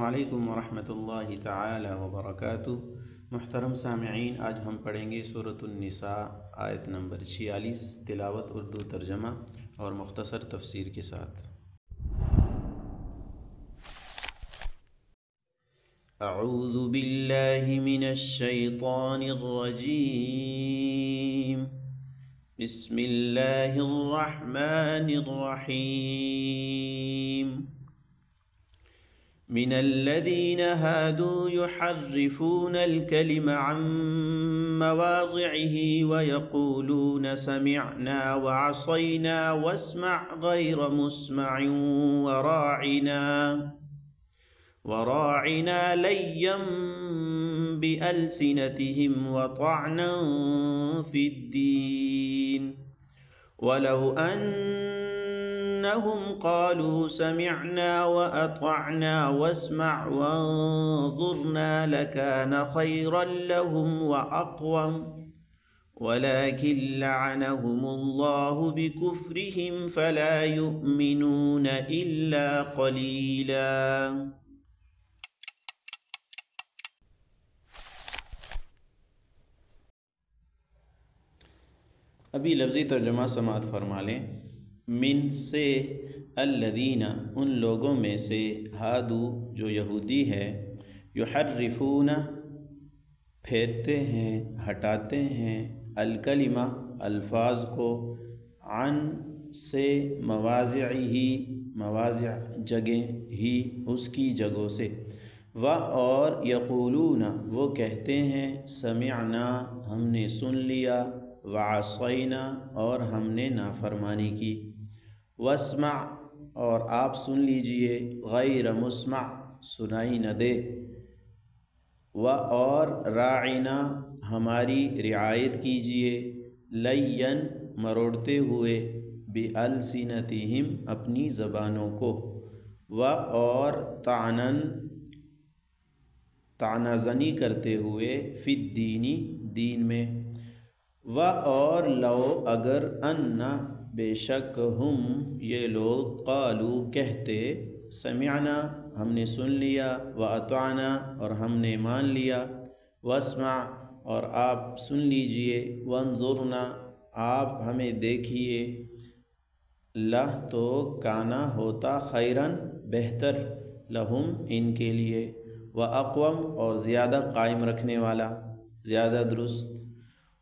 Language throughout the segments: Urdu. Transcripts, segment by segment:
علیکم ورحمۃ اللہ تعالی وبرکاتہ۔ محترم سامعین، آج ہم پڑھیں گے سورۃ النساء آیت نمبر 46، تلاوت اردو ترجمہ اور مختصر تفسیر کے ساتھ۔ اعوذ باللہ من الشیطان الرجیم، بسم اللہ الرحمن الرحیم۔ من الذين هادوا يحرفون الكلم عن مواضعه ويقولون سمعنا وعصينا واسمع غير مسمع وراعنا ليا بألسنتهم وطعنا في الدين ولو أنهم قالوا سمعنا وأطعنا واسمع وانظرنا لكان خيرا لهم وأقوم ولكن لعنهم الله بكفرهم فلا يؤمنون إلا قليلا۔ ابھی لفظی ترجمہ سماعت فرما لیں۔ من سے، الذین ان لوگوں میں سے، ہادو جو یہودی ہے، یحرفون پھیرتے ہیں، ہٹاتے ہیں، الکلمہ الفاظ کو، عن سے، مواضعہ مواضع جگہ ہی اس کی جگہوں سے، و اور یقولون وہ کہتے ہیں، سمعنا ہم نے سن لیا، وعصینا اور ہم نے نافرمانی کی، واسمع اور آپ سن لیجئے، غیر مسمع سنائی نہ دے، و اور راعنا ہماری رعایت کیجئے، لین مروڑتے ہوئے، بِأَلْسِنَتِهِمْ اپنی زبانوں کو، و اور طعنہ زنی کرتے ہوئے، فی الدین دین میں، و اور لو اگر ان بے شک ہم یہ لوگ، قالو کہتے، سمعنا ہم نے سن لیا، واطعنا اور ہم نے مان لیا، واسمع اور آپ سن لیجئے، وانظرنا آپ ہمیں دیکھیے، لہ تو کانا ہوتا، خیرن بہتر، لہم ان کے لیے، واقوم اور زیادہ قائم رکھنے والا، زیادہ درست،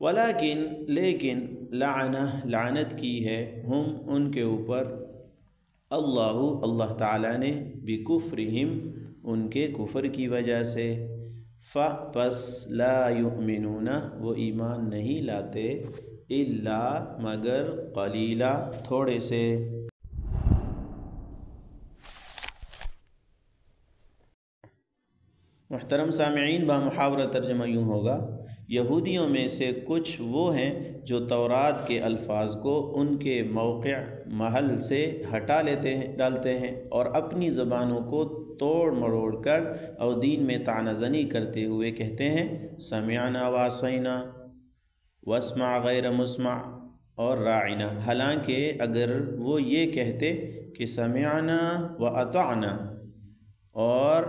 ولیکن لیکن لعنت کی ہے، ہم ان کے اوپر، اللہ تعالیٰ نے، بکفرہم ان کے کفر کی وجہ سے، پس لا یؤمنون وہ ایمان نہیں لاتے، الا مگر قلیلا تھوڑے سے۔ محترم سامعین، بامحاورہ ترجمہ یوں ہوگا، یہودیوں میں سے کچھ وہ ہیں جو تورات کے الفاظ کو ان کے موقع محل سے ہٹا ڈالتے ہیں اور اپنی زبانوں کو توڑ مروڑ کر اور دین میں طعنہ زنی کرتے ہوئے کہتے ہیں، سمعنا وعصینا واسمع غیر مسمع اور راعنا، حالانکہ اگر وہ یہ کہتے کہ سمعنا واطعنا اور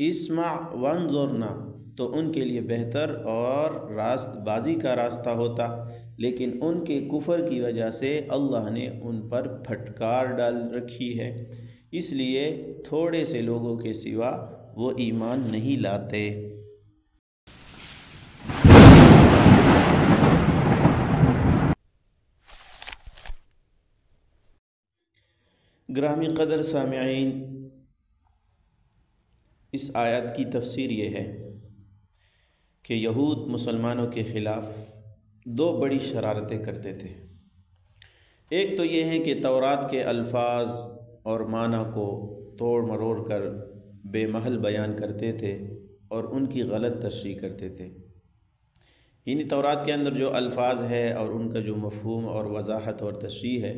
اسمع وانظرنا تو ان کے لیے بہتر اور راست بازی کا راستہ ہوتا، لیکن ان کے کفر کی وجہ سے اللہ نے ان پر پھٹکار ڈال رکھی ہے، اس لیے تھوڑے سے لوگوں کے سوا وہ ایمان نہیں لاتے۔ گرامی قدر سامعین، اس آیت کی تفسیر یہ ہے کہ یہود مسلمانوں کے خلاف دو بڑی شرارتیں کرتے تھے۔ ایک تو یہ ہے کہ تورات کے الفاظ اور معنی کو توڑ مروڑ کر بے محل بیان کرتے تھے اور ان کی غلط تشریح کرتے تھے۔ یعنی تورات کے اندر جو الفاظ ہے اور ان کا جو مفہوم اور وضاحت اور تشریح ہے،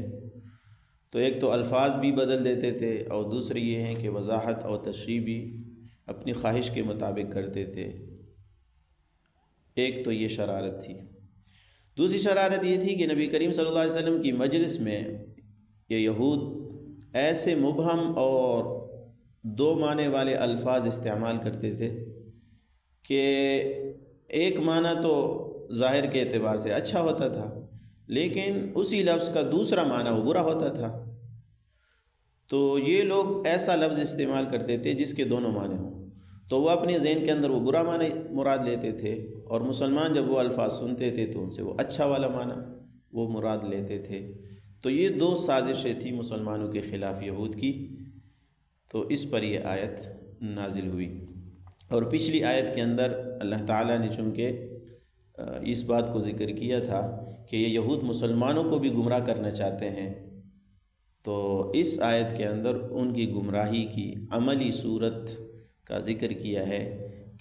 تو ایک تو الفاظ بھی بدل دیتے تھے اور دوسری یہ ہے کہ وضاحت اور تشریح بھی اپنی خواہش کے مطابق کرتے تھے۔ ایک تو یہ شرارت تھی۔ دوسری شرارت یہ تھی کہ نبی کریم صلی اللہ علیہ وسلم کی مجلس میں یہ یہود ایسے مبہم اور دو معنی والے الفاظ استعمال کرتے تھے کہ ایک معنی تو ظاہر کے اعتبار سے اچھا ہوتا تھا، لیکن اسی لفظ کا دوسرا معنی وہ برا ہوتا تھا۔ تو یہ لوگ ایسا لفظ استعمال کرتے تھے جس کے دونوں معنی ہوں، تو وہ اپنے ذہن کے اندر وہ برا معنی مراد لیتے تھے، اور مسلمان جب وہ الفاظ سنتے تھے تو ان سے وہ اچھا والا معنی وہ مراد لیتے تھے۔ تو یہ دو سازشیں تھیں مسلمانوں کے خلاف یہود کی، تو اس پر یہ آیت نازل ہوئی۔ اور پچھلی آیت کے اندر اللہ تعالیٰ نے چونکہ اس بات کو ذکر کیا تھا کہ یہ یہود مسلمانوں کو بھی گمراہ کرنا چاہتے ہیں، تو اس آیت کے اندر ان کی گمراہی کی عملی صورت کا ذکر کیا ہے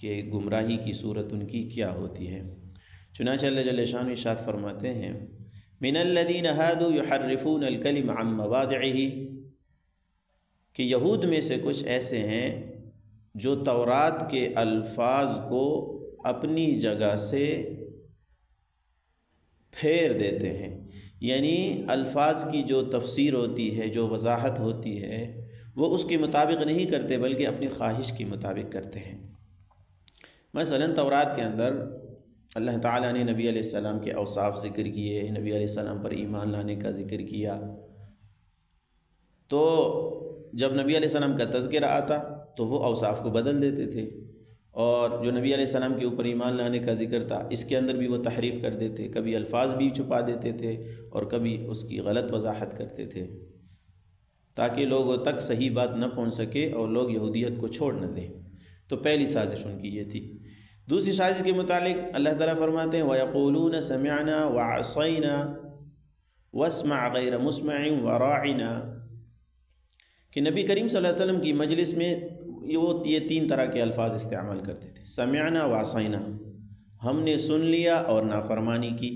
کہ گمراہی کی صورت ان کی کیا ہوتی ہے۔ چنانچہ اللہ جل شانہ ارشاد فرماتے ہیں من الذین ہادوا یحرفون الکلم عن مواضعہ، کہ یہود میں سے کچھ ایسے ہیں جو تورات کے الفاظ کو اپنی جگہ سے پھیر دیتے ہیں، یعنی الفاظ کی جو تفسیر ہوتی ہے، جو وضاحت ہوتی ہے، وہ اس کے مطابق نہیں کرتے بلکہ اپنی خواہش کے مطابق کرتے ہیں۔ مثلا تورات کے اندر اللہ تعالیٰ نے نبی علیہ السلام کے اوصاف ذکر کیے، نبی علیہ السلام پر ایمان لانے کا ذکر کیا، تو جب نبی علیہ السلام کا تذکرہ آتا تو وہ اوصاف کو بدل دیتے تھے، اور جو نبی علیہ السلام کے اوپر ایمان لانے کا ذکر تھا اس کے اندر بھی وہ تحریف کر دیتے، کبھی الفاظ بھی چھپا دیتے تھے اور کبھی اس کی غلط وضاحت کرتے تھے، تاکہ لوگوں تک صحیح بات نہ پہنچ سکے اور لوگ یہودیت کو چھوڑ نہ دیں۔ تو پہلی سازش ان کی یہ تھی۔ دوسری سازش کے متعلق اللہ تعالیٰ فرماتے ہیں وَيَقُولُونَ سَمِعْنَا وَعَصَيْنَا وَاسْمَعْ غَيْرَ مُسْمَعٍ وَرَاعِنَا، کہ نبی کریم صلی اللہ علیہ وسلم کی مجلس میں یہ تین طرح کے الفاظ استعمال کرتے تھے۔ سمعنا وعصینا، ہم نے سن لیا اور نافرمانی کی۔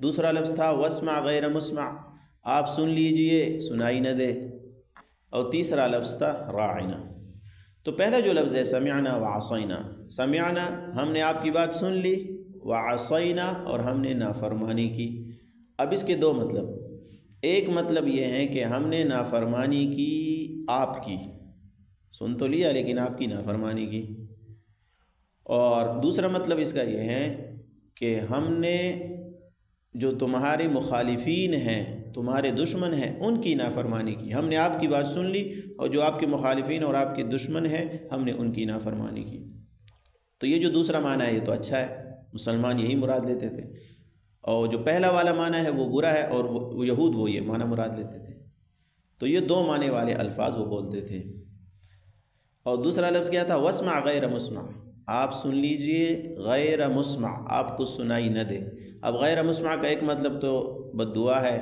دوسرا لفظ تھا واسمع غیر مسمع، آپ سن لیجئے سنائی نہ دے۔ اور تیسرا لفظ تھا راعنا۔ تو پہلا جو لفظ ہے سمعنا وعصینا، سمعنا ہم نے آپ کی بات سن لی، وعصینا اور ہم نے نافرمانی کی۔ اب اس کے دو مطلب، ایک مطلب یہ ہے کہ ہم نے نافرمانی کی آپ کی، سن تو لیا لیکن آپ کی نافرمانی کی، اور دوسرا مطلب اس کا یہ ہے کہ ہم نے جو تمہارے مخالفین ہیں، تمہارے دشمن ہیں، ان کی نافرمانی کی۔ ہم نے آپ کی بات سن لی اور جو آپ کے مخالفین اور آپ کے دشمن ہیں ہم نے ان کی نافرمانی کی۔ تو یہ جو دوسرا معنی ہے یہ تو اچھا ہے، مسلمان یہی مراد لیتے تھے، اور جو پہلا والا معنی ہے وہ برا ہے، اور وہ یہود وہ یہ معنی مراد لیتے تھے۔ تو یہ دو معنی والے الفاظ وہ بولتے تھے۔ اور دوسرا لفظ کیا تھا واسمع غیر مسمع، آپ سن لیجئے غیر مسمع، آپ کو سنائی نہ دے۔ اب غیر مسمع کا ایک مطلب تو بد دعا ہے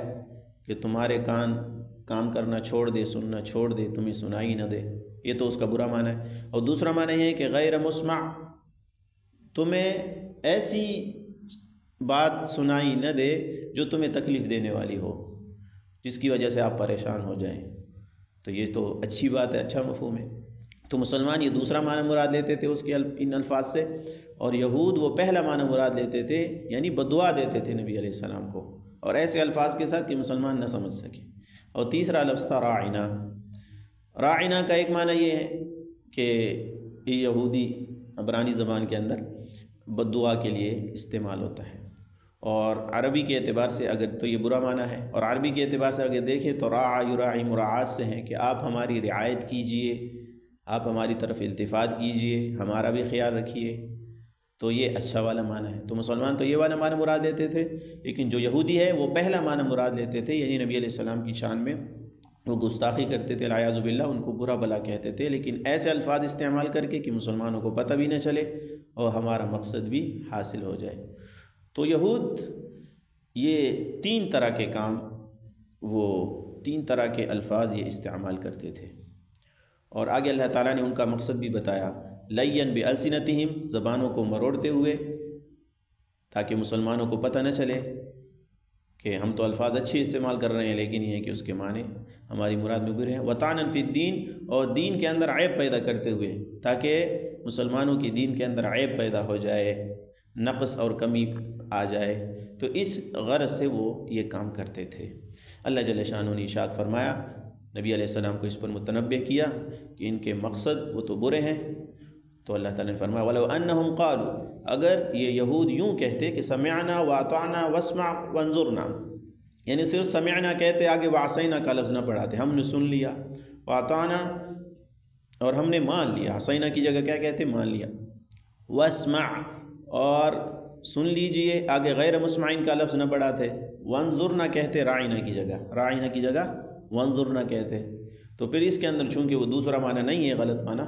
کہ تمہارے کان کام کرنا چھوڑ دے، سننا چھوڑ دے، تمہیں سنائی نہ دے، یہ تو اس کا برا معنی ہے۔ اور دوسرا معنی یہ ہے کہ غیر مسمع، تمہیں ایسی بات سنائی نہ دے جو تمہیں تکلیف دینے والی ہو، جس کی وجہ سے آپ پریشان ہو جائیں۔ تو یہ تو اچھی بات ہے، اچھا مفہوم ہے۔ تو مسلمان یہ دوسرا معنی مراد لیتے تھے اس کے ان الفاظ سے، اور یہود وہ پہلا معنی مراد لیتے تھے، یعنی بدعا دیتے تھے نبی علیہ السلام کو، اور ایسے الفاظ کے ساتھ کہ مسلمان نہ سمجھ سکے۔ اور تیسرا لفظ تھا راعنا۔ راعنا کا ایک معنی یہ ہے کہ یہ یہودی عبرانی زبان کے اندر بدعا کے لیے استعمال ہوتا ہے، اور عربی کے اعتبار سے اگر تو یہ برا معنی ہے، اور عربی کے اعتبار سے اگر دیکھیں تو راع یراعی مراعات سے ہیں کہ آپ ہماری رعایت کیجئے، آپ ہماری طرف التفات کیجئے، ہمارا بھی خیال رکھیے، تو یہ اچھا والا معنی ہے۔ تو مسلمان تو یہ والا معنی مراد لیتے تھے، لیکن جو یہودی ہے وہ پہلا معنی مراد لیتے تھے، یعنی نبی علیہ السلام کی شان میں وہ گستاخی کرتے تھے، الیاذ باللہ، ان کو برا بلا کہتے تھے، لیکن ایسے الفاظ استعمال کر کے کہ مسلمانوں کو پتہ بھی نہ چلے اور ہمارا مقصد بھی حاصل ہو جائے۔ تو یہود یہ تین طرح کے کام، وہ تین طرح کے الفاظ یہ استعمال کرتے تھے، اور آگے اللہ تعالیٰ نے ان کا مقصد بھی بتایا، لین بِأَلْسِنَتِهِمْ، زبانوں کو مروڑتے ہوئے، تاکہ مسلمانوں کو پتہ نہ چلے کہ ہم تو الفاظ اچھے استعمال کر رہے ہیں لیکن یہ ہے کہ اس کے معنی ہماری مراد میں برے ہیں، وَطَعْنًا فِي الدِّينِ، اور دین کے اندر عیب پیدا کرتے ہوئے، تاکہ مسلمانوں کی دین کے اندر عیب پیدا ہو جائے، نقص اور کمی آ جائے، تو اس غرض سے وہ یہ کام کرتے تھے۔ اللہ جل شانہ نے ارشاد فرمایا نبی علیہ السلام کو اس پر متنبہ کیا کہ ان کے مقصد وہ تو برے ہیں. تو اللہ تعالیٰ نے فرمایا وَلَوْ أَنَّهُمْ قَالُوا، اگر یہ یہود یوں کہتے کہ سمعنا وَأَطَعْنَا وَاسْمَعْ وَانظُرْنَا، یعنی صرف سمعنا کہتے، آگے وَعَصَيْنَا کا لفظ نہ پڑھاتے، ہم نے سن لیا، وَأَطَعْنَا اور ہم نے مان لیا، عصینا کی جگہ کیا کہتے، مان لیا، وَاسْمَعْ اور سن لیجئے، آگے غیر مسمعین کا لفظ نہ پڑھاتے، وَانظُرْنَا کہتے راعینا کی جگہ، راعینا کی جگہ وَانظُرْنَا کہتے. تو پھر اس کے اندر چونکہ وہ دوسرا معنی نہیں ہے غلط معنی،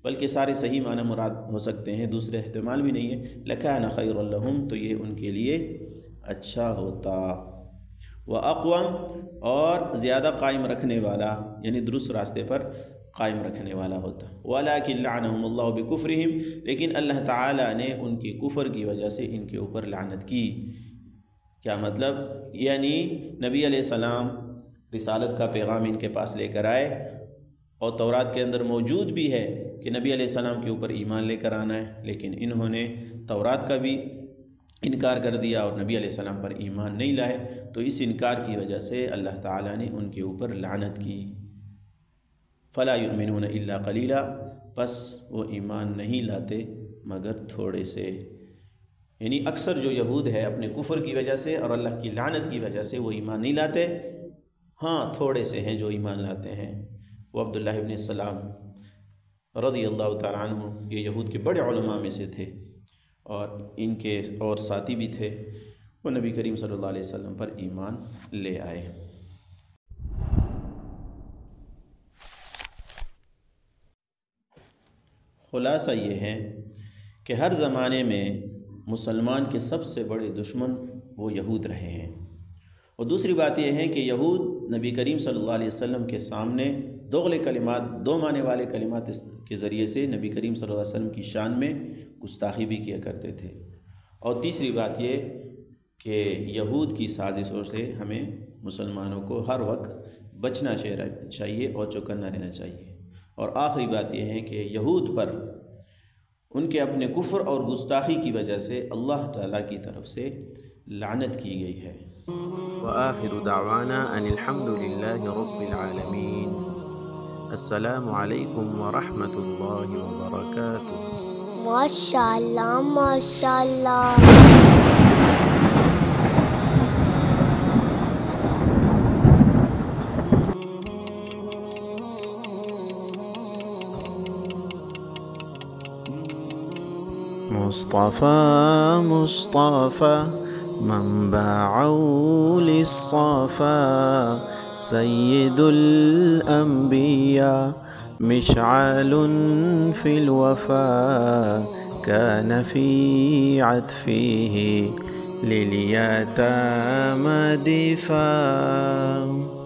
بلکہ سارے صحیح معنی مراد ہو سکتے ہیں، دوسرے احتمال بھی نہیں ہے، لَكَانَ خَيْرٌ لَهُمْ، تو یہ ان کے لیے اچھا ہوتا. وَأَقْوَمْ اور زیادہ قائم رکھنے والا، یعنی درست راستے پر قائم رکھنے والا ہوتا. وَلَكِنْ لَعَنَهُمُ اللَّهُ بِكُفْرِهِمْ، لیکن اللہ تعالیٰ نے ان کی کفر کی وجہ سے ان کے اوپر لعنت کی. کیا مطلب؟ یعنی نبی علیہ السلام رسالت کا پیغام ان کے پاس لے کر آئے، اور تورات کے اندر موجود بھی ہے کہ نبی علیہ السلام کے اوپر ایمان لے کر آنا ہے، لیکن انہوں نے تورات کا بھی انکار کر دیا اور نبی علیہ السلام پر ایمان نہیں لائے. تو اس انکار کی وجہ سے اللہ تعالیٰ نے ان کے اوپر لعنت کی. فَلَا يُؤْمِنُونَ إِلَّا قَلِيلًا، پس وہ ایمان نہیں لاتے مگر تھوڑے سے. یعنی اکثر جو یہود ہے اپنے کفر کی وجہ سے اور اللہ کی لعنت کی وجہ سے وہ ایمان نہیں لاتے، ہاں تھوڑے سے ہیں جو ایمان لاتے ہیں. وہ عبداللہ ابن السلام رضی اللہ تعالیٰ عنہ یہ یہود کے بڑے علماء میں سے تھے، اور ان کے اور ساتھی بھی تھے، وہ نبی کریم صلی اللہ علیہ وسلم پر ایمان لے آئے. خلاصہ یہ ہے کہ ہر زمانے میں مسلمان کے سب سے بڑے دشمن وہ یہود رہے ہیں. اور دوسری بات یہ ہے کہ یہود نبی کریم صلی اللہ علیہ وسلم کے سامنے دوغلے کلمات، دو معنی والے کلمات کے ذریعے سے نبی کریم صلی اللہ علیہ وسلم کی شان میں گستاخی بھی کیا کرتے تھے. اور تیسری بات یہ کہ یہود کی سازشوں سے ہمیں مسلمانوں کو ہر وقت بچنا چاہیے اور چوکنا رہنا چاہیے. اور آخری بات یہ ہے کہ یہود پر ان کے اپنے کفر اور گستاخی کی وجہ سے اللہ تعالیٰ کی طرف سے لعنت کی گئی ہے. وآخر دعوانا ان الحمد للہ رب العالمین. السلام علیکم ورحمۃ اللہ وبرکاتہ. ماشاءاللہ ماشاءاللہ. مصطفى مصطفى منبع للصفا سيد الأنبياء مشعل في الوفا كان في عطفه لليتامى دفاع.